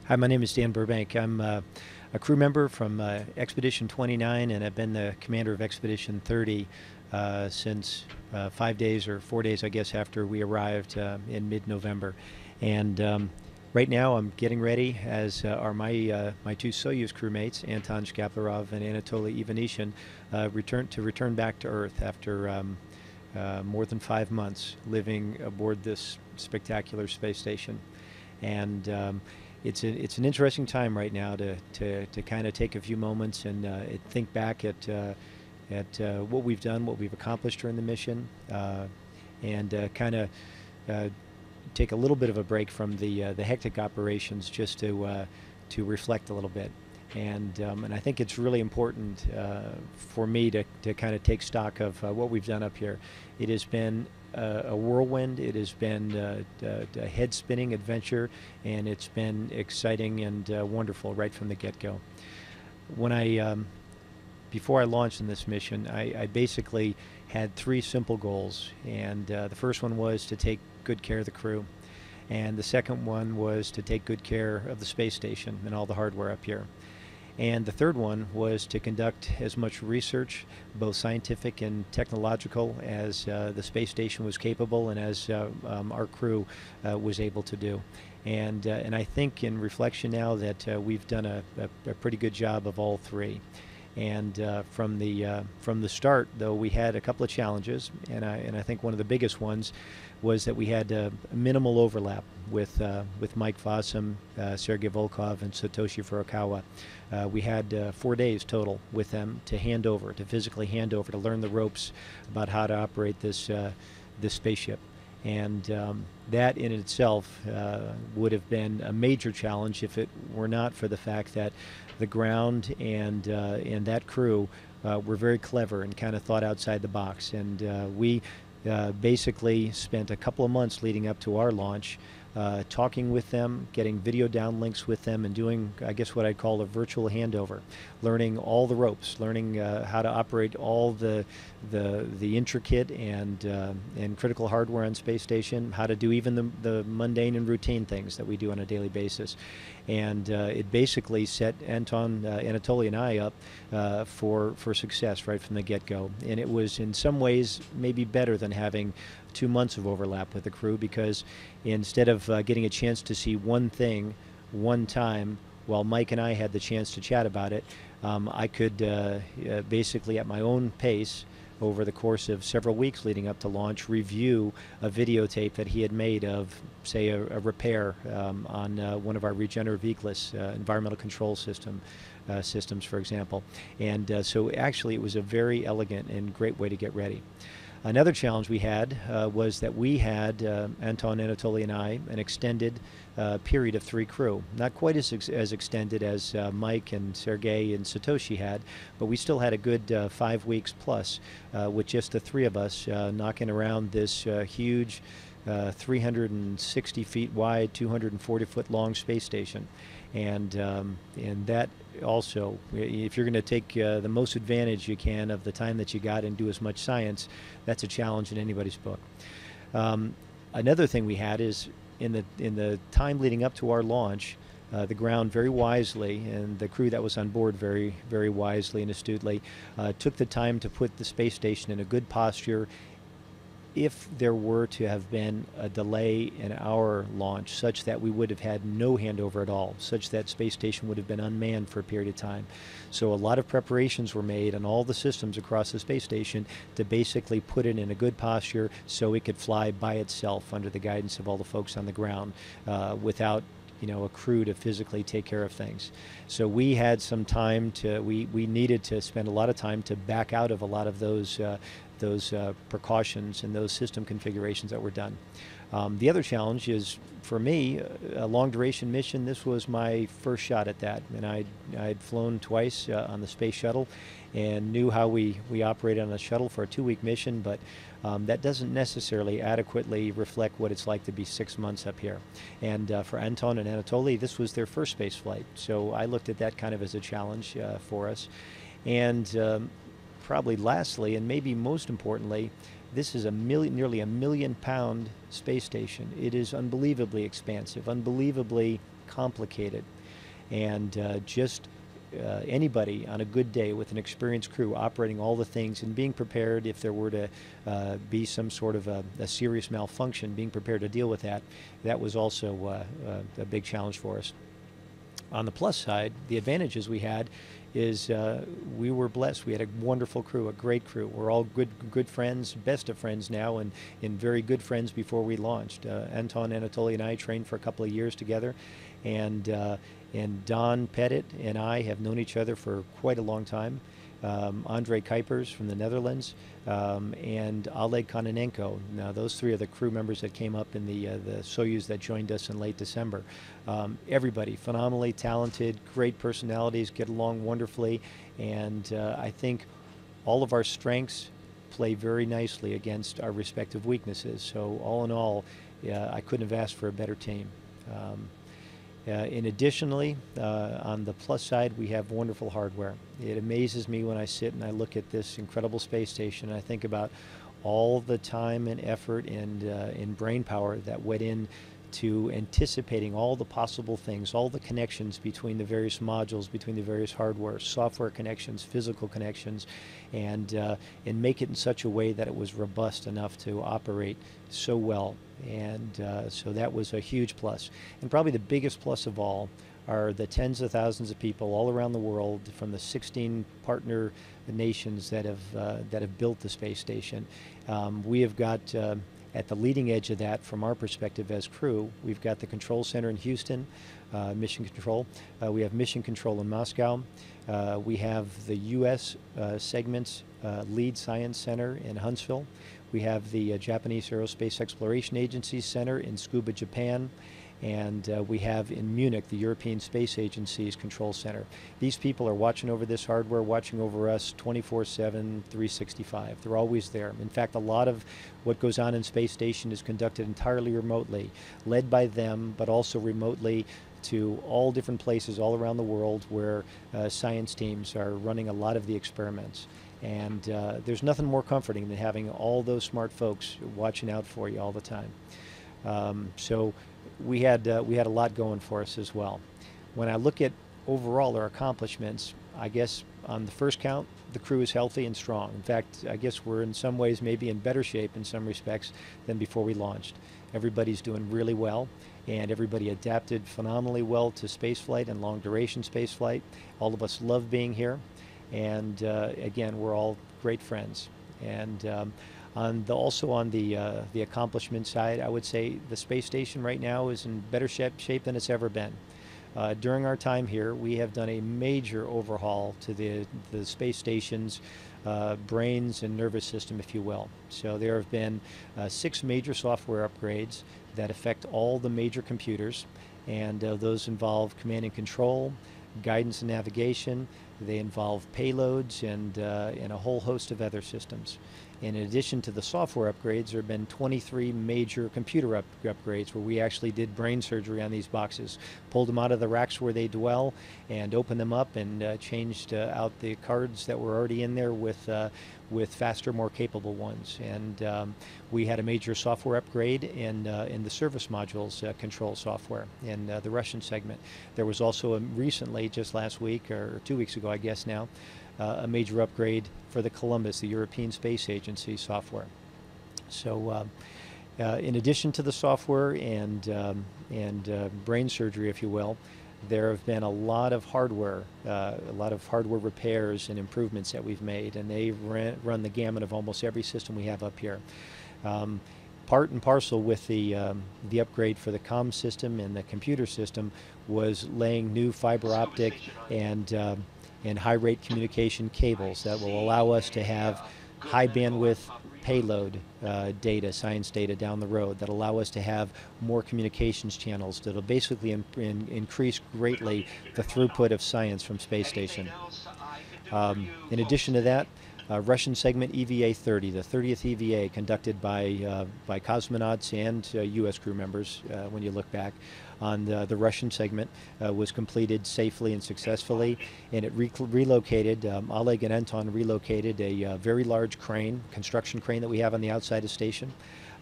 Hi, my name is Dan Burbank. I'm a crew member from Expedition 29, and I've been the commander of Expedition 30 since 5 days or 4 days, I guess, after we arrived in mid-November. And right now, I'm getting ready, as are my two Soyuz crewmates, Anton Shkaplerov and Anatoly Ivanishin, return back to Earth after more than 5 months living aboard this spectacular space station. And it's an interesting time right now to kind of take a few moments and think back at what we've done, what we've accomplished during the mission, and kind of take a little bit of a break from the hectic operations, just to reflect a little bit. And I think it's really important for me to kind of take stock of what we've done up here. It has been a whirlwind. It has been a head-spinning adventure, and it's been exciting and wonderful right from the get-go. Before I launched in this mission, I basically had three simple goals, and the first one was to take good care of the crew, and the second one was to take good care of the space station and all the hardware up here. And the third one was to conduct as much research, both scientific and technological, as the space station was capable and as our crew was able to do. And I think in reflection now that we've done a pretty good job of all three. And from the start, though, we had a couple of challenges, and I think one of the biggest ones was that we had a minimal overlap with Mike Fossum, Sergei Volkov, and Satoshi Furukawa. We had 4 days total with them to physically hand over, to learn the ropes about how to operate this spaceship. And that in itself would have been a major challenge if it were not for the fact that the ground and that crew were very clever and kind of thought outside the box. And we basically spent a couple of months leading up to our launch talking with them, getting video downlinks with them, and doing, I guess, what I'd call a virtual handover, learning all the ropes, learning how to operate all the intricate and critical hardware on space station, how to do even the mundane and routine things that we do on a daily basis. And it basically set Anton, Anatoly, and I up for success right from the get-go. And it was in some ways maybe better than having 2 months of overlap with the crew, because instead of getting a chance to see one thing one time while Mike and I had the chance to chat about it, I could basically at my own pace over the course of several weeks leading up to launch review a videotape that he had made of, say, a repair on one of our regenerative eclipse environmental control systems, for example. And so actually it was a very elegant and great way to get ready. Another challenge we had was that we had, Anton, Anatoly, and I, an extended period of 3 crew. Not quite as extended as Mike and Sergei and Satoshi had, but we still had a good 5 weeks plus with just the 3 of us knocking around this huge 360 feet wide, 240 foot long space station. And that also, if you're going to take the most advantage you can of the time that you got and do as much science, that's a challenge in anybody's book. Another thing we had is in the time leading up to our launch, the ground very wisely, and the crew that was on board very, very wisely and astutely, took the time to put the space station in a good posture if there were to have been a delay in our launch, such that we would have had no handover at all, such that space station would have been unmanned for a period of time. So a lot of preparations were made on all the systems across the space station to basically put it in a good posture so it could fly by itself under the guidance of all the folks on the ground without a crew to physically take care of things. So we had some time we needed to spend a lot of time to back out of a lot of those precautions and those system configurations that were done. The other challenge is, for me, a long-duration mission. This was my first shot at that, and I'd flown twice on the space shuttle and knew how we operated on a shuttle for a 2-week mission, but that doesn't necessarily adequately reflect what it's like to be 6 months up here. And for Anton and Anatoly, this was their first space flight, so I looked at that kind of as a challenge for us. And probably lastly, and maybe most importantly, this is nearly a million-pound space station. It is unbelievably expansive, unbelievably complicated. And just anybody on a good day with an experienced crew operating all the things and being prepared if there were to be some sort of a serious malfunction, being prepared to deal with that, that was also a big challenge for us. On the plus side, the advantages we had is we were blessed. We had a wonderful crew, a great crew. We're all good friends, best of friends now, and very good friends before we launched. Anton, Anatoly, and I trained for a couple of years together, and Don Pettit and I have known each other for quite a long time. Andrei Kuipers from the Netherlands, and Oleg Kononenko. Now, those three are the crew members that came up in the Soyuz that joined us in late December. Everybody phenomenally talented, great personalities, get along wonderfully, and I think all of our strengths play very nicely against our respective weaknesses. So all in all, I couldn't have asked for a better team. Additionally, on the plus side, we have wonderful hardware. It amazes me when I sit and I look at this incredible space station and I think about all the time and effort and brain power that went in to anticipating all the possible things, all the connections between the various modules, between the various hardware, software connections, physical connections, and make it in such a way that it was robust enough to operate so well. And so that was a huge plus. And probably the biggest plus of all are the tens of thousands of people all around the world from the 16 partner nations that have built the space station. We have got at the leading edge of that, from our perspective as crew, we've got the control center in Houston, mission control. We have mission control in Moscow. We have the U.S. segment's lead science center in Huntsville. We have the Japanese Aerospace Exploration Agency Center in Tsukuba, Japan. And we have in Munich the European Space Agency's control center. These people are watching over this hardware, watching over us 24/7, 365. They're always there. In fact, a lot of what goes on in Space Station is conducted entirely remotely, led by them, but also remotely to all different places all around the world where science teams are running a lot of the experiments. And there's nothing more comforting than having all those smart folks watching out for you all the time. So we had a lot going for us as well. When I look at overall our accomplishments, I guess on the first count, the crew is healthy and strong. In fact, I guess we're in some ways maybe in better shape in some respects than before we launched. Everybody's doing really well, and everybody adapted phenomenally well to spaceflight and long-duration spaceflight. All of us love being here, and again, we're all great friends. And also on the accomplishment side, I would say the space station right now is in better shape than it's ever been. During our time here, we have done a major overhaul to the space station's brains and nervous system, if you will. So there have been 6 major software upgrades that affect all the major computers, and those involve command and control, guidance and navigation. They involve payloads and a whole host of other systems. In addition to the software upgrades, there have been 23 major computer upgrades where we actually did brain surgery on these boxes, pulled them out of the racks where they dwell, and opened them up and changed out the cards that were already in there with faster, more capable ones. And we had a major software upgrade in the service modules control software in the Russian segment. There was also recently, just last week or 2 weeks ago, I guess now, a major upgrade for the Columbus, the European Space Agency software. So in addition to the software and brain surgery, if you will, there have been a lot of hardware repairs and improvements that we've made, and they run the gamut of almost every system we have up here. Part and parcel with the upgrade for the comm system and the computer system was laying new fiber optic and high-rate communication cables that will allow us to have high-bandwidth payload data, science data down the road, that allow us to have more communications channels that will basically increase greatly the throughput of science from space station. In addition to that, Russian segment EVA 30, the 30th EVA conducted by cosmonauts and U.S. crew members, when you look back on the Russian segment, was completed safely and successfully, and it relocated, Oleg and Anton relocated a very large crane, construction crane that we have on the outside of station.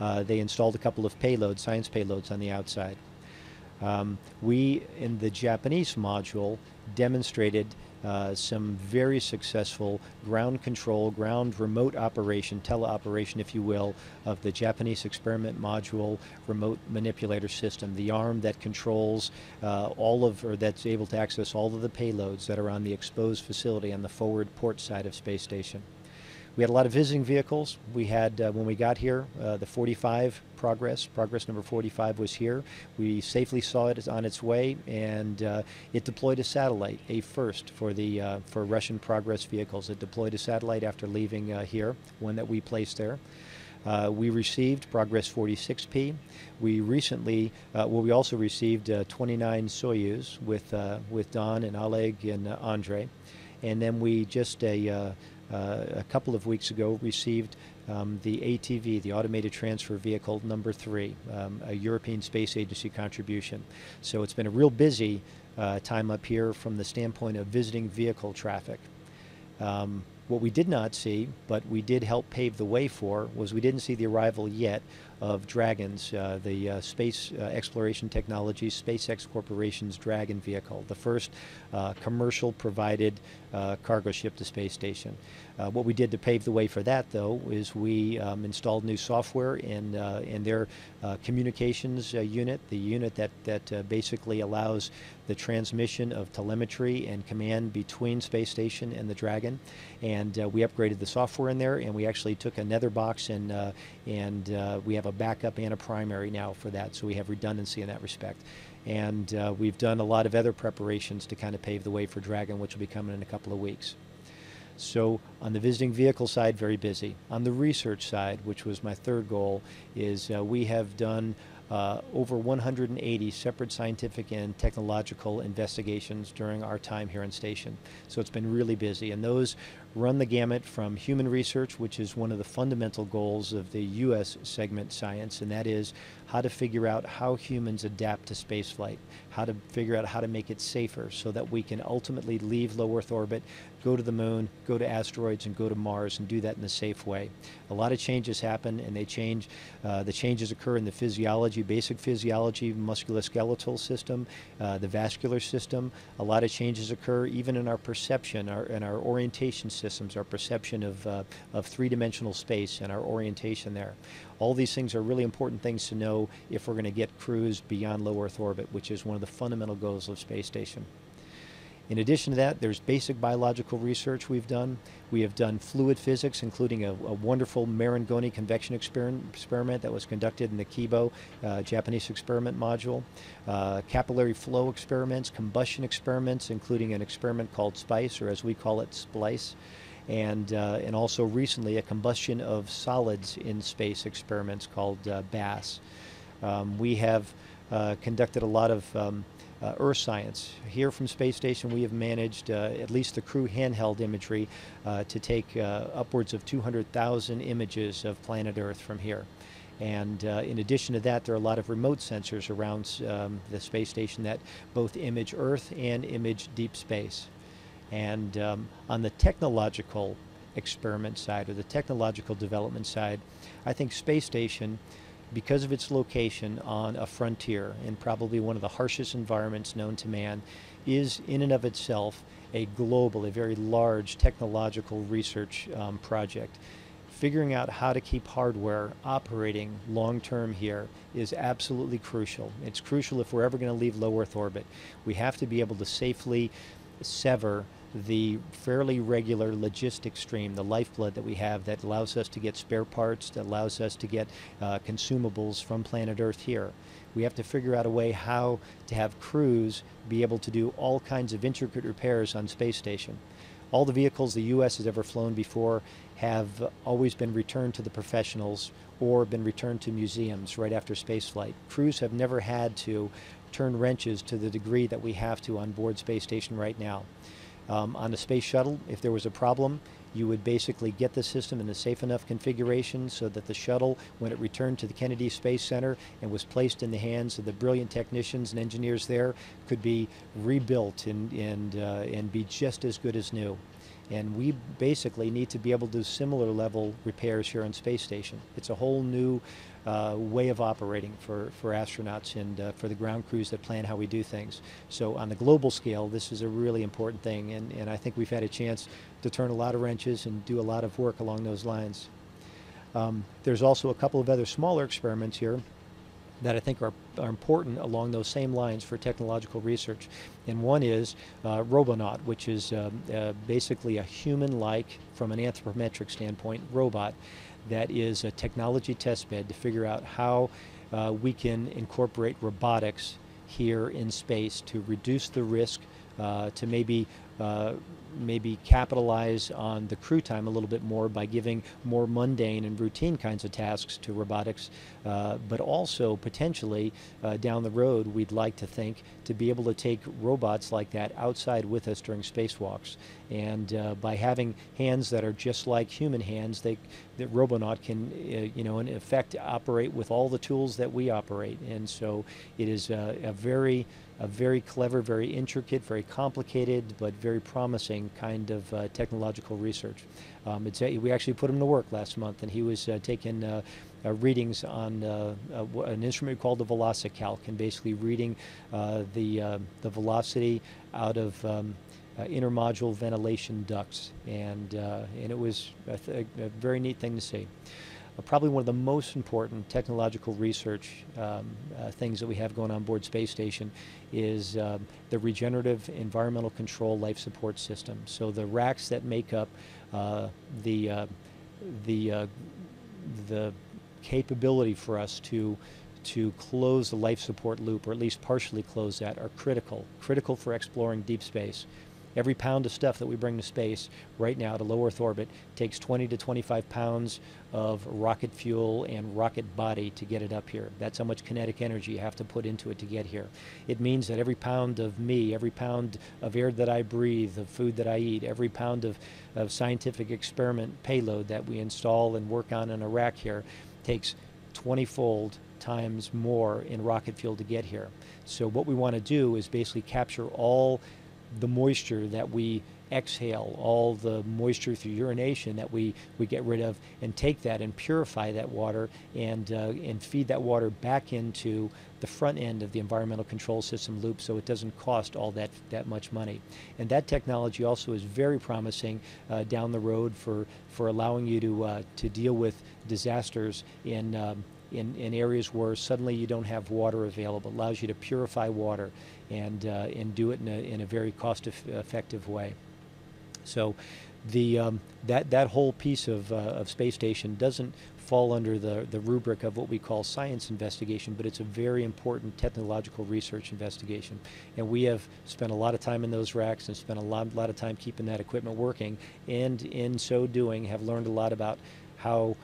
They installed a couple of payloads, science payloads on the outside. We, in the Japanese module, demonstrated some very successful ground control, ground remote operation, teleoperation, if you will, of the Japanese experiment module remote manipulator system, the arm that controls or that's able to access all of the payloads that are on the exposed facility on the forward port side of Space Station. We had a lot of visiting vehicles. We had, when we got here, the 45 progress number 45 was here. We safely saw it on its way, and it deployed a satellite, a first for Russian Progress vehicles. It deployed a satellite after leaving here, one that we placed there. We received Progress 46P. We recently, we also received 29 Soyuz with Don and Oleg and Andre. And then we just a couple of weeks ago received the ATV, the Automated Transfer Vehicle number 3, a European Space Agency contribution. So it's been a real busy time up here from the standpoint of visiting vehicle traffic. What we did not see, but we did help pave the way for, was we didn't see the arrival yet of Dragons, the Space Exploration Technologies, SpaceX Corporation's Dragon vehicle, the first commercial provided cargo ship to Space Station. What we did to pave the way for that, though, is we installed new software in their communications unit, the unit that basically allows the transmission of telemetry and command between Space Station and the Dragon. And we upgraded the software in there, and we actually took another box and we have a backup and a primary now for that, so we have redundancy in that respect. And we've done a lot of other preparations to kind of pave the way for Dragon, which will be coming in a couple of weeks. So on the visiting vehicle side, very busy. On the research side, which was my third goal, is we have done over 180 separate scientific and technological investigations during our time here on station. So it's been really busy, and those run the gamut from human research, which is one of the fundamental goals of the U.S. segment science, and that is how to figure out how humans adapt to spaceflight, how to figure out how to make it safer so that we can ultimately leave low Earth orbit, go to the moon, go to asteroids, and go to Mars, and do that in a safe way. A lot of changes happen, and they change. The changes occur in the physiology, basic physiology, musculoskeletal system, the vascular system. A lot of changes occur even in our perception, and our orientation systems, our perception of three-dimensional space and our orientation there. All these things are really important things to know if we're going to get crews beyond low Earth orbit, which is one of the fundamental goals of Space Station. In addition to that, there's basic biological research we've done. We have done fluid physics, including a wonderful Marangoni convection experiment that was conducted in the Kibo Japanese experiment module. Capillary flow experiments, combustion experiments, including an experiment called SPICE, or as we call it, SPLICE. And also recently a combustion of solids in space experiments called BASS. We have conducted a lot of Earth science. Here from Space Station, we have managed, at least the crew handheld imagery, to take upwards of 200,000 images of planet Earth from here. And in addition to that, there are a lot of remote sensors around the Space Station that both image Earth and image deep space. And on the technological experiment side, or the technological development side, I think Space Station, because of its location on a frontier in probably one of the harshest environments known to man, is in and of itself a global, a very large technological research project. Figuring out how to keep hardware operating long-term here is absolutely crucial. It's crucial if we're ever going to leave low Earth orbit. We have to be able to safely sever the fairly regular logistic stream, the lifeblood that we have that allows us to get spare parts, that allows us to get consumables from planet Earth here. We have to figure out a way how to have crews be able to do all kinds of intricate repairs on Space Station. All the vehicles the U.S. has ever flown before have always been returned to the professionals or been returned to museums right after spaceflight. Crews have never had to turn wrenches to the degree that we have to on board Space Station right now. On the space shuttle, if there was a problem, you would basically get the system in a safe enough configuration so that the shuttle, when it returned to the Kennedy Space Center and was placed in the hands of the brilliant technicians and engineers there, could be rebuilt and be just as good as new. And we basically need to be able to do similar level repairs here on space station. It's a whole new way of operating for astronauts and for the ground crews that plan how we do things. So on the global scale, this is a really important thing, and I think we've had a chance to turn a lot of wrenches and do a lot of work along those lines. There's also a couple of other smaller experiments here that I think are important along those same lines for technological research. And one is Robonaut, which is basically a human-like, from an anthropometric standpoint, robot that is a technology test bed to figure out how we can incorporate robotics here in space to reduce the risk, to maybe capitalize on the crew time a little bit more by giving more mundane and routine kinds of tasks to robotics, but also potentially down the road we'd like to think to be able to take robots like that outside with us during spacewalks. And by having hands that are just like human hands, the Robonaut can, in effect, operate with all the tools that we operate. And so it is a very clever, very intricate, very complicated, but very promising kind of technological research. We actually put him to work last month, and he was taking readings on an instrument called the VelociCalc, and basically reading the velocity out of intermodule ventilation ducts, and it was a very neat thing to see. Probably one of the most important technological research things that we have going on board Space Station is the regenerative environmental control life support system. So the racks that make up the capability for us to close the life support loop, or at least partially close that, are critical for exploring deep space. Every pound of stuff that we bring to space right now to low Earth orbit takes 20 to 25 pounds of rocket fuel and rocket body to get it up here. That's how much kinetic energy you have to put into it to get here. It means that every pound of me, every pound of air that I breathe, the food that I eat, every pound of scientific experiment payload that we install and work on in a rack here takes 20-fold times more in rocket fuel to get here. So what we want to do is basically capture all the moisture that we exhale, all the moisture through urination that we get rid of, and take that and purify that water and feed that water back into the front end of the environmental control system loop, so it doesn't cost all that much money. And that technology also is very promising down the road for allowing you to deal with disasters in areas where suddenly you don't have water available. It allows you to purify water and do it in a very cost-effective way. So that whole piece of Space Station doesn't fall under the rubric of what we call science investigation, but it's a very important technological research investigation. And we have spent a lot of time in those racks and spent a lot of time keeping that equipment working, and in so doing have learned a lot about how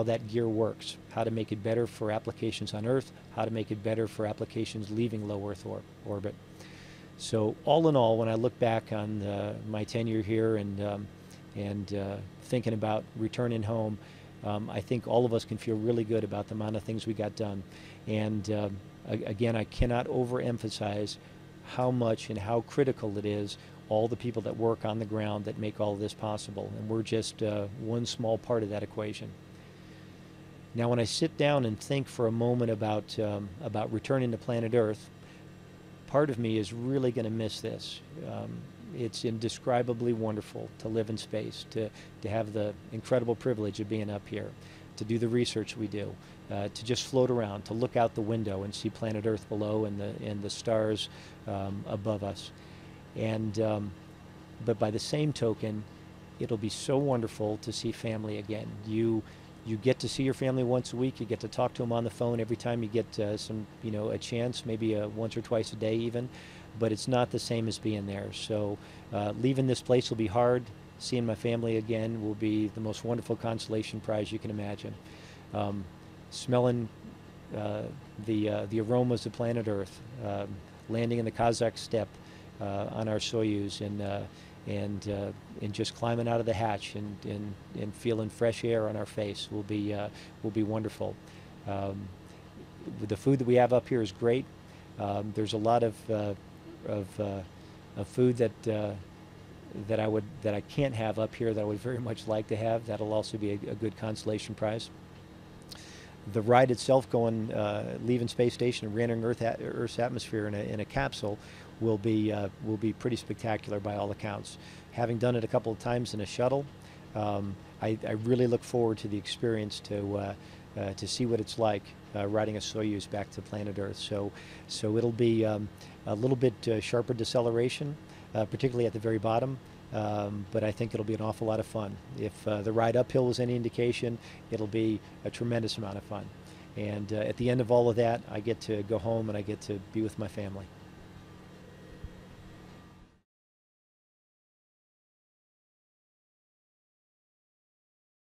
that gear works, how to make it better for applications on Earth, how to make it better for applications leaving low Earth orbit. So all in all, when I look back on my tenure here and thinking about returning home, I think all of us can feel really good about the amount of things we got done. And again, I cannot overemphasize how much and how critical it is, all the people that work on the ground that make all of this possible. And we're just one small part of that equation. Now, when I sit down and think for a moment about returning to planet Earth, part of me is really going to miss this. It's indescribably wonderful to live in space, to have the incredible privilege of being up here, to do the research we do, to just float around, to look out the window and see planet Earth below and the stars above us. And but by the same token, it'll be so wonderful to see family again. You get to see your family once a week. You get to talk to them on the phone every time you get a chance, maybe once or twice a day even. But it's not the same as being there. So leaving this place will be hard. Seeing my family again will be the most wonderful consolation prize you can imagine. Smelling the aromas of planet Earth, landing in the Kazakh steppe on our Soyuz, and just climbing out of the hatch and feeling fresh air on our face will be wonderful. The food that we have up here is great. There's a lot of food that that I can't have up here that I would very much like to have. That'll also be a good consolation prize. The ride itself, going leaving space station and re-entering Earth's atmosphere in a capsule, will be pretty spectacular by all accounts. Having done it a couple of times in a shuttle, I really look forward to the experience to see what it's like riding a Soyuz back to planet Earth. So it'll be a little bit sharper deceleration, particularly at the very bottom. But I think it'll be an awful lot of fun. If the ride uphill was any indication, it'll be a tremendous amount of fun. And at the end of all of that, I get to go home and I get to be with my family.